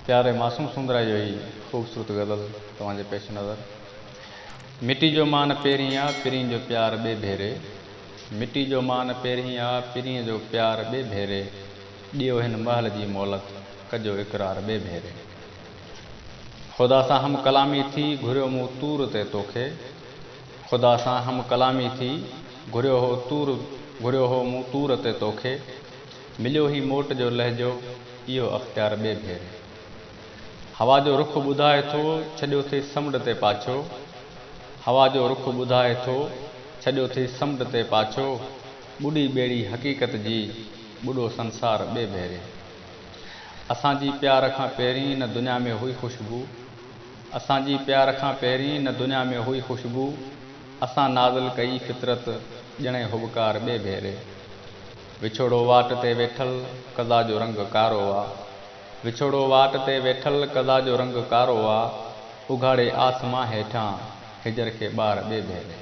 प्यारे मासूम सुंदरा जो ही खूबसूरत गज़ल तव्हांजे पेश नज़र। मिट्टी जो मान पेरी आ पिरी जो प्यार बे भेरे, मिट्टी जो मान पेरी आ पिरी जो प्यार बे भेरे, दियो हिन महल जी मोहलत कजो इकरार बे भेरे। खुदा सा हम कलामी थी घुरियो मूं तूर ते तोखे, खुदा सा हम कलामी थी घुरियो हो मूं तूर ते तोखे, मिलियो ही मोट जो लहजो इहो अख़्तियार बे भेरे। हवा जो रुख ॿुधाए थो छॾियो थे समुंड ते पाछो, हवा जो रुख ॿुधाए थो छॾियो थे समुंड ते पाछो, ॿुॾी ॿेड़ी हक़ीक़त जी ॿुॾो संसार ॿे भेरे। असांजी प्यार खां पहिरीं न दुनिया में हुई ख़ुशबू, असांजी प्यार खां पहिरीं न दुनिया में हुई ख़ुशबू, असां नाज़िल कई फितरत ॼणे हुबकार ॿे भेरे। विछोड़ो वाट ते वेठल कज़ा जो रंग कारो आ, विछोड़ो वाट ते वेठल कज़ा जो रंग कारो आ, उघाड़े आसमां हेठां हिजर खे ॿार ॿे भेरे।